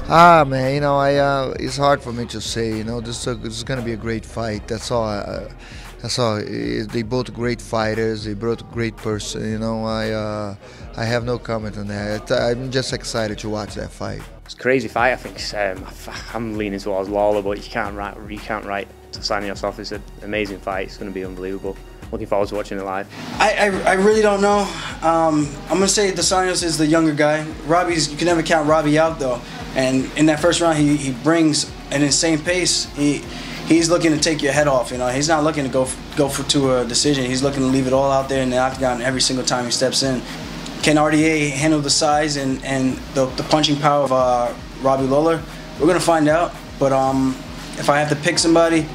Man, it's hard for me to say. This is gonna be a great fight. That's all. That's all. They both great fighters. They both great person. I have no comment on that. I'm just excited to watch that fight. It's a crazy fight. I think I'm leaning towards Lawler, but you can't write Dos Anjos off. It's an amazing fight. It's going to be unbelievable. Looking forward to watching it live. I really don't know. I'm gonna say Dos Anjos is the younger guy. You can never count Robbie out though. And in that first round, he brings an insane pace. He's looking to take your head off. He's not looking to go to a decision. He's looking to leave it all out there in the octagon every single time he steps in. Can RDA handle the size and the punching power of Robbie Lawler? We're gonna find out. But if I have to pick somebody,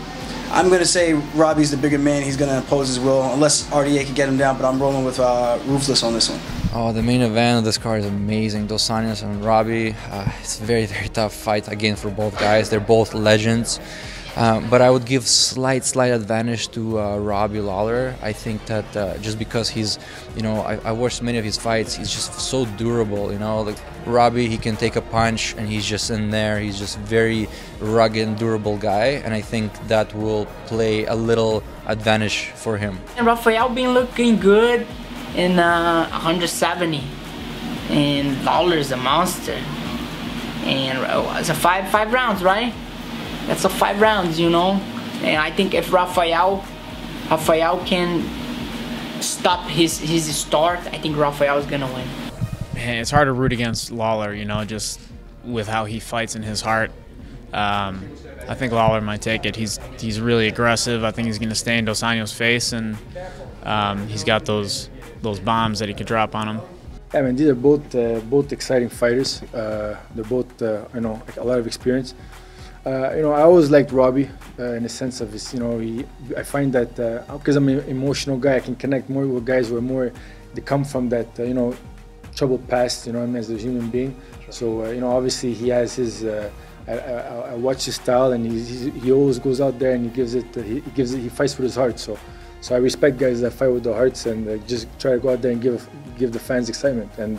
I'm gonna say Robbie's the bigger man. He's gonna impose his will unless RDA can get him down. But I'm rolling with Ruthless on this one. Oh, the main event of this card is amazing. Dos Anjos and Robbie. It's a very, very tough fight again for both guys. They're both legends. But I would give slight advantage to Robbie Lawler. I think that just because he's, I watched many of his fights, he's just so durable, Like Robbie, he can take a punch and he's just in there. He's just very rugged and durable guy, and I think that will play a little advantage for him. And Rafael been looking good in 170, and Lawler is a monster. And it's a five rounds, right? That's a 5 rounds, And I think if Rafael can stop his start, I think Rafael is gonna win. Man, it's hard to root against Lawler, just with how he fights in his heart. I think Lawler might take it. He's really aggressive. I think he's gonna stay in Dos Anjos' face, and he's got those bombs that he could drop on him. Yeah, man, these are both exciting fighters. They're both like a lot of experience. I always liked Robbie in the sense of his, I find that because I'm an emotional guy, I can connect more with guys who are more, they come from that, troubled past, as a human being. So, obviously he has his, I watch his style, and he always goes out there and he fights with his heart. So I respect guys that fight with their hearts and just try to go out there and give the fans excitement. And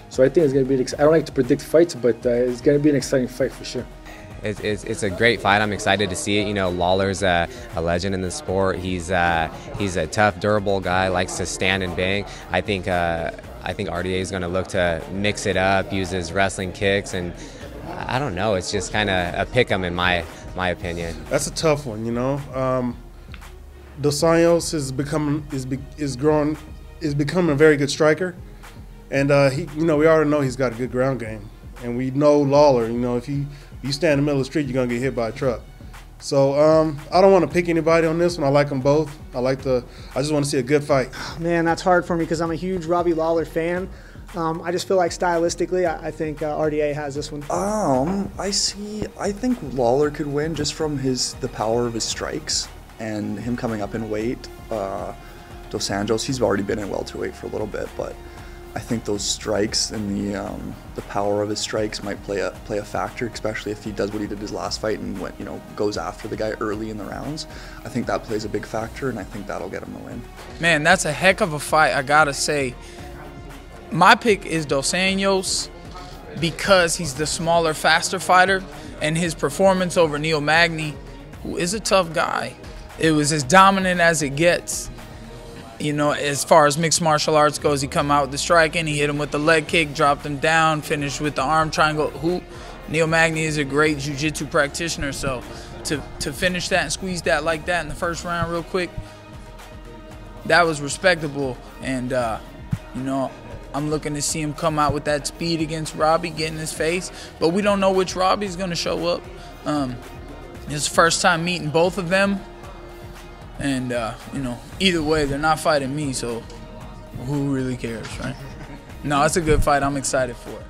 so I think it's going to be, I don't like to predict fights, but it's going to be an exciting fight for sure. It's a great fight. I'm excited to see it. Lawler's a legend in the sport. He's a tough, durable guy. Likes to stand and bang. I think RDA is going to look to mix it up, use his wrestling kicks, and I don't know. It's just kind of a pick 'em in my opinion. That's a tough one, Dos Anjos is becoming a very good striker, and we already know he's got a good ground game, and we know Lawler. If you stand in the middle of the street, you're gonna get hit by a truck. So I don't want to pick anybody on this one. I like them both. I just want to see a good fight. Man, that's hard for me because I'm a huge Robbie Lawler fan. I just feel like stylistically, I think RDA has this one. I think Lawler could win just from the power of his strikes and him coming up in weight. Dos Anjos, he's already been in welterweight for a little bit, but I think those strikes and the power of his strikes might play a factor, especially if he does what he did his last fight and goes after the guy early in the rounds. I think that plays a big factor, and I think that'll get him the win. Man, that's a heck of a fight, I gotta say. My pick is Dos Anjos because he's the smaller, faster fighter, and his performance over Neil Magny, who is a tough guy, it was as dominant as it gets. As far as mixed martial arts goes, he come out with the striking, he hit him with the leg kick, dropped him down, finished with the arm triangle. Neil Magny is a great jiu-jitsu practitioner, so to finish that and squeeze that like that in the first round real quick, that was respectable. And, I'm looking to see him come out with that speed against Robbie, get in his face. But we don't know which Robbie's going to show up. It's the first time meeting both of them. And, either way, they're not fighting me, so who really cares, right? No, it's a good fight. I'm excited for it.